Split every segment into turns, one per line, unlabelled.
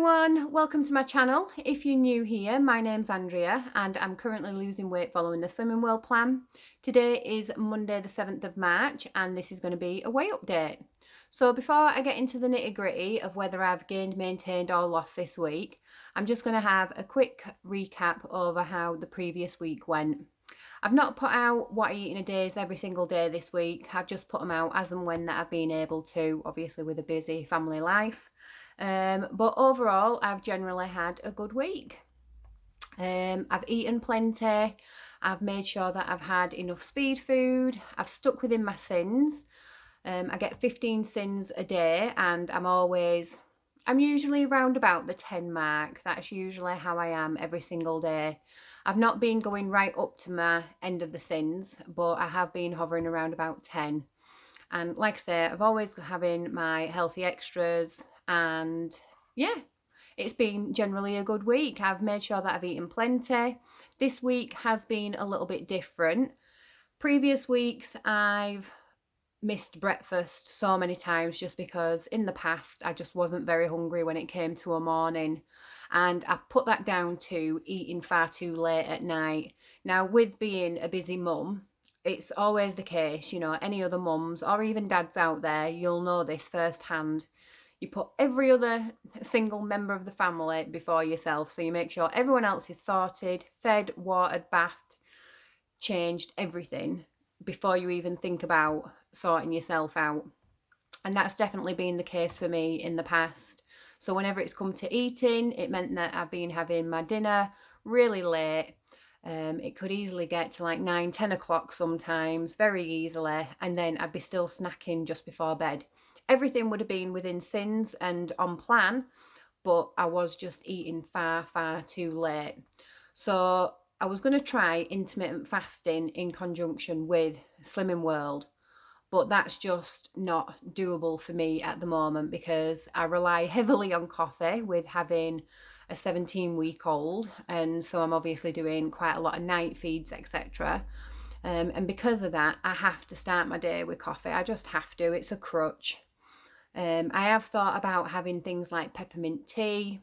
everyone, welcome to my channel. If you're new here, my name's Andrea and I'm currently losing weight following the Slimming World plan. Today is Monday the 7th of March and this is going to be a weight update. So before I get into the nitty gritty of whether I've gained, maintained or lost this week, I'm just going to have a quick recap over how the previous week went. I've not put out what I eat in a day every single day this week. I've just put them out as and when that I've been able to, obviously with a busy family life. But overall, I've generally had a good week. I've eaten plenty. I've made sure that I've had enough speed food. I've stuck within my sins. I get 15 sins a day and I'm usually around about the 10 mark. That's usually how I am every single day. I've not been going right up to my end of the sins, but I have been hovering around about 10. And like I say, I've always having my healthy extras and yeah, it's been generally a good week. I've made sure that I've eaten plenty. This week has been a little bit different. Previous weeks I've missed breakfast so many times just because in the past I just wasn't very hungry when it came to a morning, and I put that down to eating far too late at night. Now, with being a busy mum, it's always the case, any other mums or even dads out there, you'll know this firsthand. You put every other single member of the family before yourself, so you make sure everyone else is sorted, fed, watered, bathed, changed, everything before you even think about sorting yourself out. And that's definitely been the case for me in the past. So whenever it's come to eating, it meant that I've been having my dinner really late. It could easily get to like 9-10 o'clock sometimes, very easily, and then I'd be still snacking just before bed. Everything would have been within sins and on plan, but I was just eating far too late. So I was going to try intermittent fasting in conjunction with Slimming World, but that's just not doable for me at the moment because I rely heavily on coffee with having a 17-week-old, and so I'm obviously doing quite a lot of night feeds, etc. And because of that, I have to start my day with coffee. I just have to. It's a crutch. I have thought about having things like peppermint tea,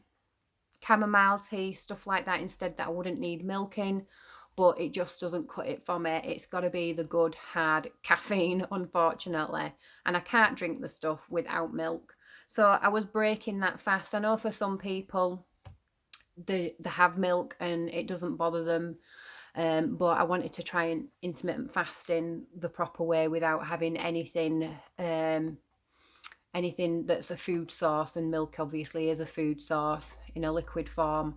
chamomile tea, stuff like that instead, that I wouldn't need milk in, but it just doesn't cut it for me. It's got to be the good hard caffeine, unfortunately, and I can't drink the stuff without milk. So I was breaking that fast. I know for some people they have milk and it doesn't bother them, but I wanted to try and intermittent fasting the proper way without having anything that's a food source, and milk obviously is a food source in a liquid form.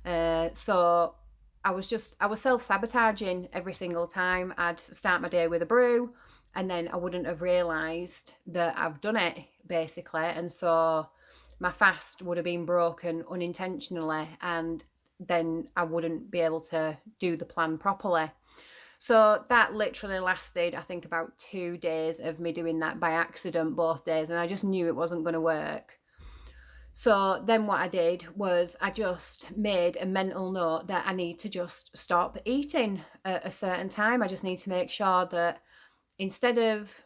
So I was self-sabotaging every single time. I'd start my day with a brew and then I wouldn't have realised that I've done it, basically. And so my fast would have been broken unintentionally and then I wouldn't be able to do the plan properly. So that literally lasted, I think, about 2 days of me doing that by accident both days, and I just knew it wasn't going to work. So then what I did was I just made a mental note that I need to just stop eating at a certain time. I just need to make sure that instead of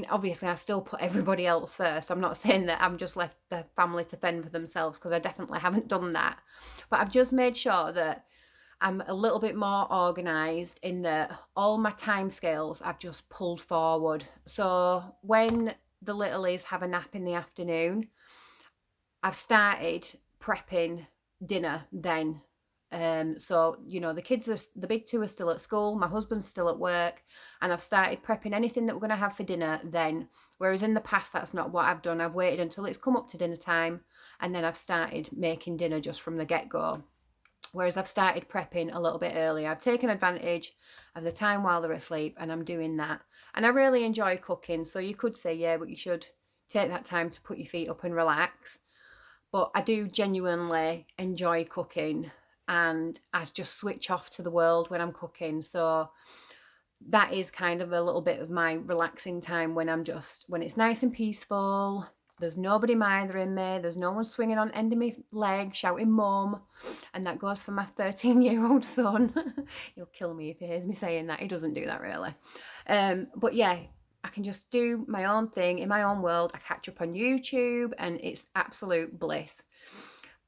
obviously I still put everybody else first. I'm not saying that I'm just left the family to fend for themselves, because I definitely haven't done that. But I've just made sure that I'm a little bit more organised in that all my timescales I've just pulled forward. So when the littlies have a nap in the afternoon, I've started prepping dinner then. So the big two are still at school, my husband's still at work, and I've started prepping anything that we're going to have for dinner then. Whereas in the past, that's not what I've done. I've waited until it's come up to dinner time, and then I've started making dinner just from the get-go. Whereas I've started prepping a little bit earlier. I've taken advantage of the time while they're asleep, and I'm doing that. And I really enjoy cooking. So you could say, yeah, but you should take that time to put your feet up and relax. But I do genuinely enjoy cooking, and I just switch off to the world when I'm cooking. So that is kind of a little bit of my relaxing time when it's nice and peaceful. There's nobody mithering me. There's no one swinging on end of my leg shouting mum. And that goes for my 13-year-old son. He'll kill me if he hears me saying that. He doesn't do that really. But yeah, I can just do my own thing in my own world. I catch up on YouTube and it's absolute bliss.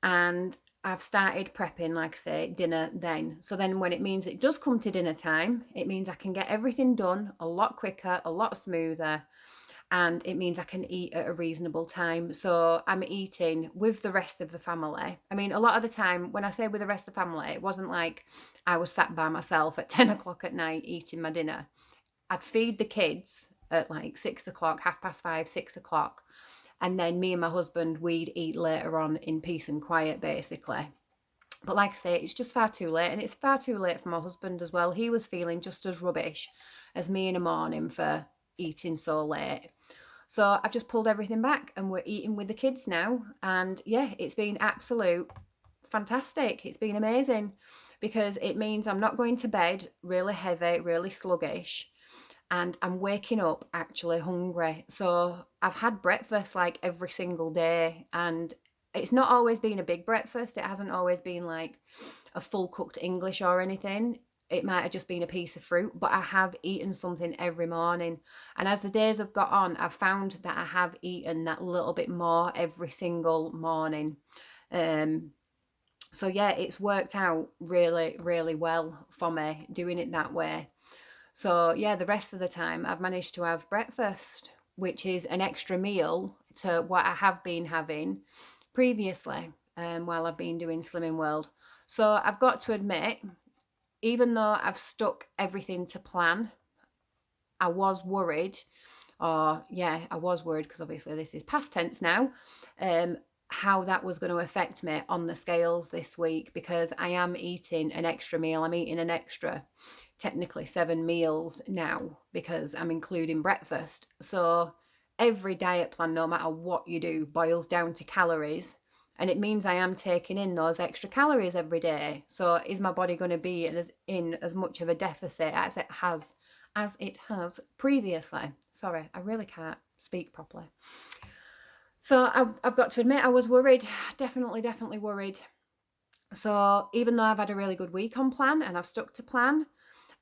And I've started prepping, like I say, dinner then. So then when it means it does come to dinner time, it means I can get everything done a lot quicker, a lot smoother, and it means I can eat at a reasonable time. So I'm eating with the rest of the family. I mean, a lot of the time, when I say with the rest of the family, it wasn't like I was sat by myself at 10 o'clock at night eating my dinner. I'd feed the kids at like 6 o'clock, 5:30, 6 o'clock. And then me and my husband, we'd eat later on in peace and quiet, basically. But like I say, it's just far too late. And it's far too late for my husband as well. He was feeling just as rubbish as me in the morning for eating so late. So I've just pulled everything back and we're eating with the kids now. And yeah, it's been absolute fantastic. It's been amazing because it means I'm not going to bed really heavy, really sluggish, and I'm waking up actually hungry. So I've had breakfast like every single day, and it's not always been a big breakfast. It hasn't always been like a full cooked English or anything. It might have just been a piece of fruit, but I have eaten something every morning. And as the days have got on, I've found that I have eaten that little bit more every single morning. So yeah, it's worked out really, really well for me doing it that way. So yeah, the rest of the time I've managed to have breakfast, which is an extra meal to what I have been having previously while I've been doing Slimming World. So I've got to admit, even though I've stuck everything to plan, I was worried, I was worried because obviously this is past tense now, how that was going to affect me on the scales this week, because I am eating an extra meal. I'm eating an extra, technically 7 meals now because I'm including breakfast. So every diet plan, no matter what you do, boils down to calories. And it means I am taking in those extra calories every day. So is my body going to be in as much of a deficit as it has previously? Sorry, I really can't speak properly. So I've got to admit I was worried, definitely worried. So even though I've had a really good week on plan and I've stuck to plan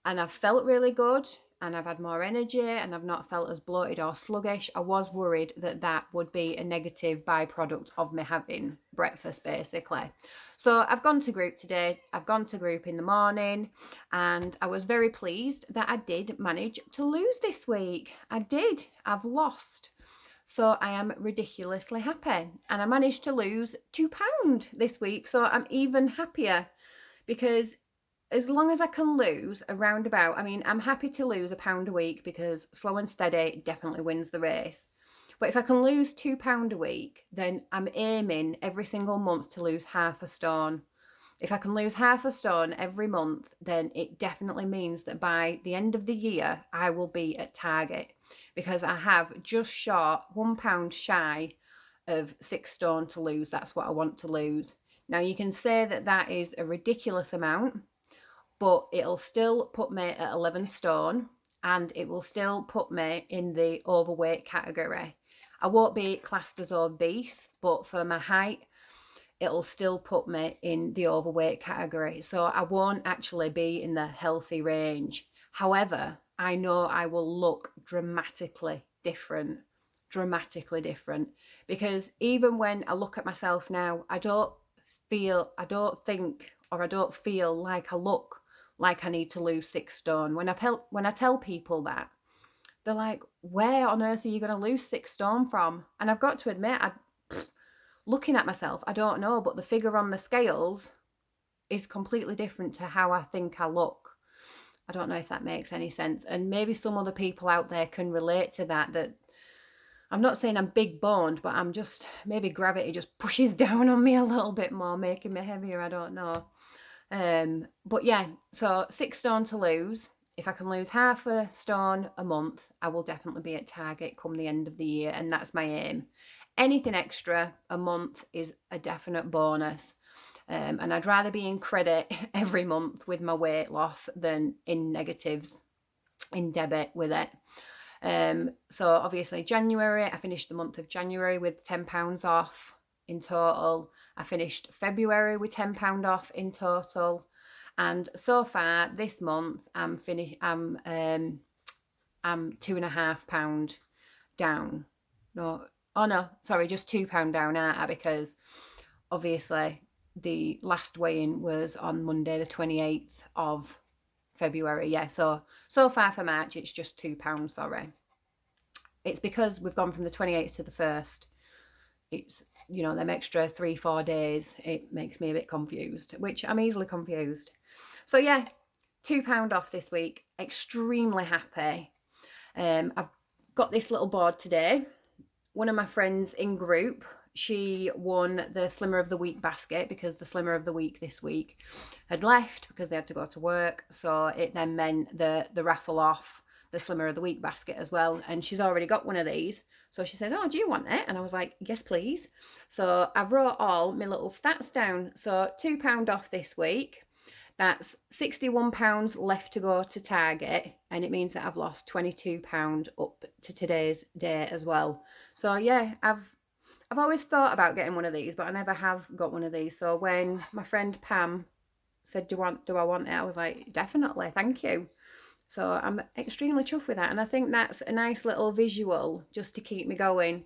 and I've felt really good and I've had more energy and I've not felt as bloated or sluggish, I was worried that that would be a negative byproduct of me having breakfast, basically. So I've gone to group today. I've gone to group in the morning and I was very pleased that I did manage to lose this week. I did. I've lost. So I am ridiculously happy. And I managed to lose £2 this week. So I'm even happier because as long as I can lose around about, I mean, I'm happy to lose £1 a week because slow and steady definitely wins the race. But if I can lose £2 a week, then I'm aiming every single month to lose half a stone. If I can lose half a stone every month, then it definitely means that by the end of the year, I will be at target because I have just short £1 shy of 6 stone to lose. That's what I want to lose. Now, you can say that that is a ridiculous amount, but it'll still put me at 11 stone and it will still put me in the overweight category. I won't be classed as obese, but for my height, it'll still put me in the overweight category. So I won't actually be in the healthy range. However, I know I will look dramatically different, because even when I look at myself now, I don't feel like I look like I need to lose 6 stone. When I tell people that, they're like, where on earth are you going to lose 6 stone from? And I've got to admit, looking at myself, I don't know, but the figure on the scales is completely different to how I think I look. I don't know if that makes any sense. And maybe some other people out there can relate to that I'm not saying I'm big boned, but I'm just, maybe gravity just pushes down on me a little bit more, making me heavier. I don't know. But yeah, so 6 stone to lose. If I can lose half a stone a month, I will definitely be at target come the end of the year. And that's my aim. Anything extra a month is a definite bonus. And I'd rather be in credit every month with my weight loss than in negatives, in debit with it. So obviously January, I finished the month of January with £10 off in total. I finished February with £10 off in total. And so far this month, I'm £2.5 down. No, oh no, sorry, just £2 down, aren't I? Because obviously the last weigh-in was on Monday, the 28th of February. Yeah, so far for March, it's just £2. Sorry, it's because we've gone from the 28th to the 1st. It's, you know, them extra 3-4 days. It makes me a bit confused, which I'm easily confused. So yeah, £2 off this week. Extremely happy. I've got this little board today. One of my friends in group, she won the Slimmer of the Week basket because the Slimmer of the Week this week had left because they had to go to work. So it then meant the raffle off the Slimmer of the Week basket as well. And she's already got one of these. So she said, oh, do you want it? And I was like, yes, please. So I wrote all my little stats down. So £2 off this week. That's £61 left to go to Target, and it means that I've lost £22 up to today's day as well. So yeah, I've always thought about getting one of these, but I never have got one of these. So when my friend Pam said, do I want it? I was like, definitely, thank you. So I'm extremely chuffed with that, and I think that's a nice little visual just to keep me going,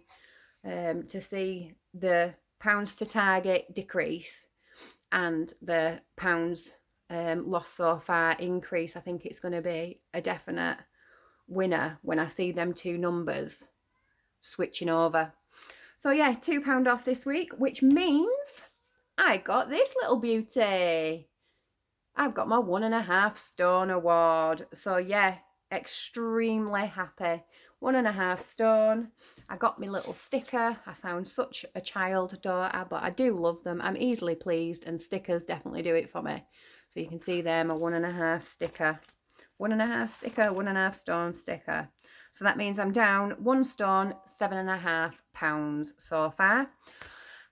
to see the pounds to Target decrease and the pounds lost so far increase. I think it's going to be a definite winner when I see them two numbers switching over. So yeah, £2 off this week, which means I got this little beauty. I've got my 1.5 stone award. So yeah, extremely happy. 1.5 stone. I got my little sticker. I sound such a child, don't I? But I do love them. I'm easily pleased, and stickers definitely do it for me. So you can see there my 1.5 sticker. 1.5 sticker, 1.5 stone sticker. So that means I'm down 1 stone, £7.5 so far.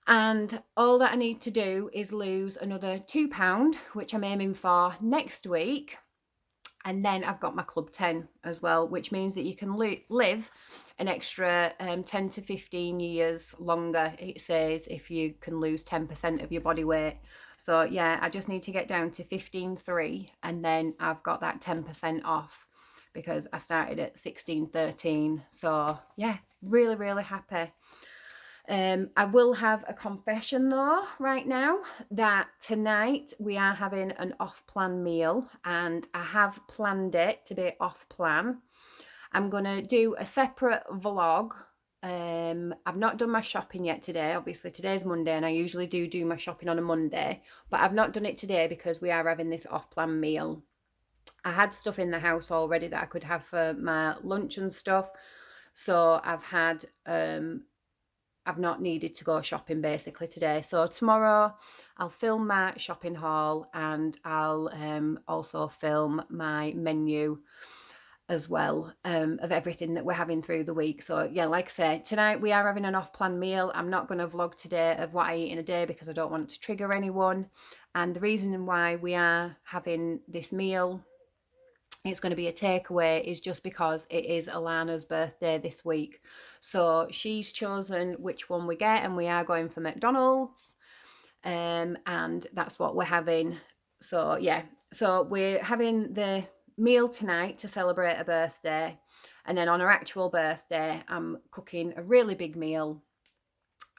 And all that I need to do is lose another £2, which I'm aiming for next week. And then I've got my Club 10 as well, which means that you can live an extra 10 to 15 years longer, it says, if you can lose 10% of your body weight. So yeah, I just need to get down to 15.3, and then I've got that 10% off because I started at 16.13. So yeah, really, really happy. I will have a confession though right now, that tonight we are having an off-plan meal, and I have planned it to be off-plan. I'm going to do a separate vlog. I've not done my shopping yet today. Obviously today's Monday, and I usually do my shopping on a Monday, but I've not done it today because we are having this off-plan meal. I had stuff in the house already that I could have for my lunch and stuff. So I've not needed to go shopping basically today. So tomorrow I'll film my shopping haul, and I'll also film my menu as well, of everything that we're having through the week. So yeah, like I say, tonight we are having an off-plan meal. I'm not going to vlog today of what I eat in a day because I don't want to trigger anyone. And the reason why we are having this meal, it's going to be a takeaway, is just because it is Alana's birthday this week. So she's chosen which one we get, and we are going for McDonald's, and that's what we're having. So yeah, so we're having the meal tonight to celebrate a birthday, and then on her actual birthday I'm cooking a really big meal.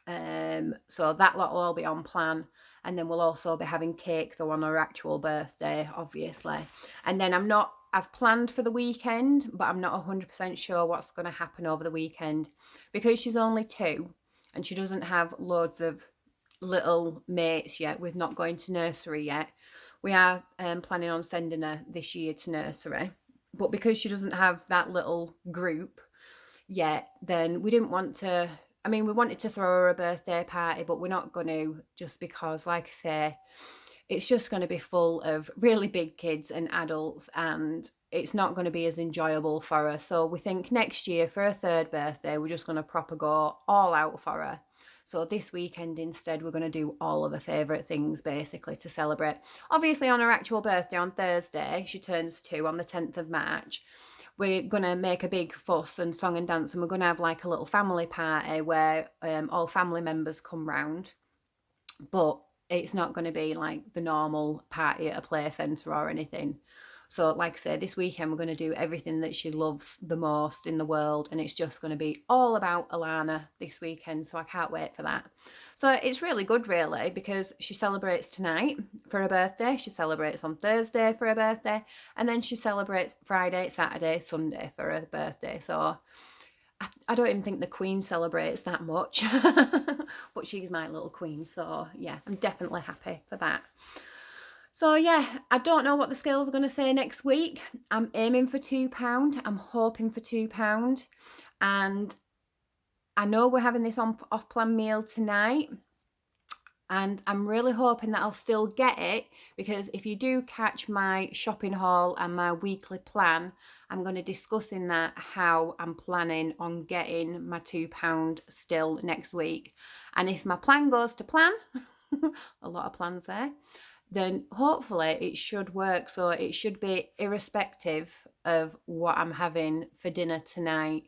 So that lot will all be on plan, and then we'll also be having cake though on her actual birthday, obviously. And then I've planned for the weekend, but I'm not 100% sure what's going to happen over the weekend because she's only 2 and she doesn't have loads of little mates yet with not going to nursery yet. We are planning on sending her this year to nursery, but because she doesn't have that little group yet, then we didn't want to. I mean, we wanted to throw her a birthday party, but we're not going to, just because, like I say, it's just going to be full of really big kids and adults, and it's not going to be as enjoyable for her. So we think next year for her 3rd birthday, we're just going to proper go all out for her. So this weekend instead, we're going to do all of her favourite things basically to celebrate. Obviously on her actual birthday on Thursday, she turns 2 on the 10th of March. We're going to make a big fuss and song and dance, and we're going to have like a little family party where all family members come round. But it's not going to be like the normal party at a play centre or anything. So like I said, this weekend we're going to do everything that she loves the most in the world, and it's just going to be all about Alana this weekend, so I can't wait for that. So it's really good, really, because she celebrates tonight for her birthday, she celebrates on Thursday for her birthday, and then she celebrates Friday, Saturday, Sunday for her birthday. So I don't even think the Queen celebrates that much, but she's my little queen, so yeah, I'm definitely happy for that. So yeah, I don't know what the scales are going to say next week. I'm aiming for £2. I'm hoping for £2. And I know we're having this off-plan meal tonight. And I'm really hoping that I'll still get it, because if you do catch my shopping haul and my weekly plan, I'm going to discuss in that how I'm planning on getting my £2 still next week. And if my plan goes to plan, a lot of plans there, then hopefully it should work. So it should be irrespective of what I'm having for dinner tonight.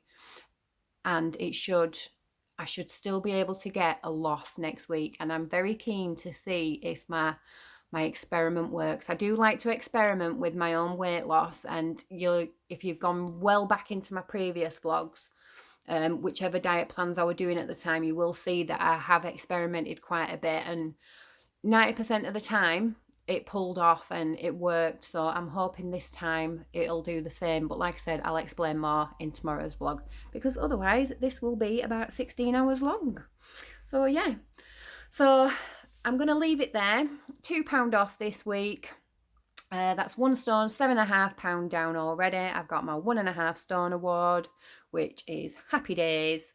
And I should still be able to get a loss next week. And I'm very keen to see if my experiment works. I do like to experiment with my own weight loss. And if you've gone well back into my previous vlogs, whichever diet plans I were doing at the time, you will see that I have experimented quite a bit, and 90% of the time it pulled off and it worked. So I'm hoping this time it'll do the same. But like I said, I'll explain more in tomorrow's vlog, because otherwise this will be about 16 hours long. So yeah, so I'm going to leave it there. £2 off this week. That's 1 stone, £7.5 down already. I've got my 1.5 stone award, which is happy days.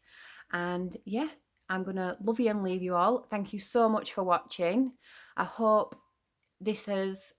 And yeah, I'm going to love you and leave you all. Thank you so much for watching. I hope this has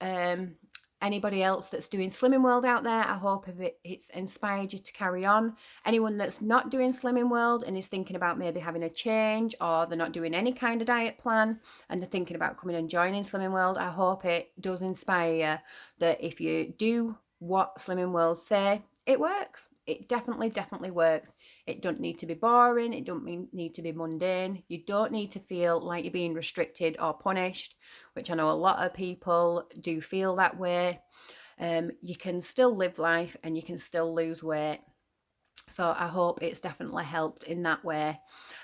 anybody else that's doing Slimming World out there, I hope it's inspired you to carry on. Anyone that's not doing Slimming World and is thinking about maybe having a change, or they're not doing any kind of diet plan and they're thinking about coming and joining Slimming World, I hope it does inspire you that if you do what Slimming World say, it works. It definitely works. It don't need to be boring. It don't need to be mundane. You don't need to feel like you're being restricted or punished, which I know a lot of people do feel that way. You can still live life and you can still lose weight. So I hope it's definitely helped in that way.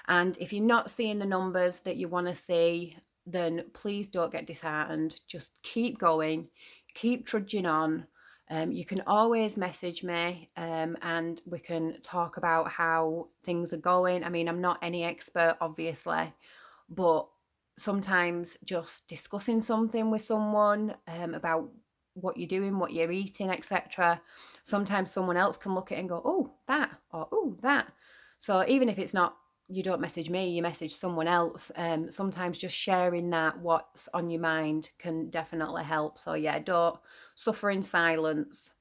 And if you're not seeing the numbers that you want to see, then please don't get disheartened. Just keep going, keep trudging on. You can always message me and we can talk about how things are going. I mean, I'm not any expert, obviously, but sometimes just discussing something with someone about what you're doing, what you're eating, etc. Sometimes someone else can look at it and go, oh, that, or oh, that. So even if it's not, you don't message me, you message someone else. Sometimes just sharing that, what's on your mind, can definitely help. So yeah, don't suffer in silence.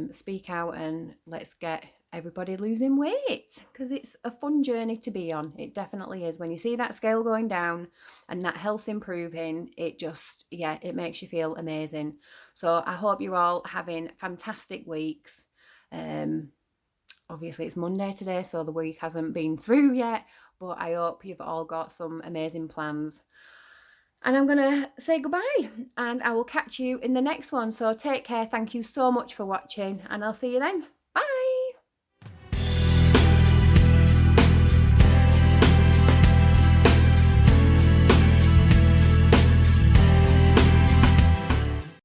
Speak out and let's get everybody losing weight, because it's a fun journey to be on. It definitely is. When you see that scale going down and that health improving, it just, yeah, it makes you feel amazing. So I hope you're all having fantastic weeks. Obviously it's Monday today, so the week hasn't been through yet, but I hope you've all got some amazing plans. And I'm going to say goodbye, and I will catch you in the next one. So take care. Thank you so much for watching, and I'll see you then.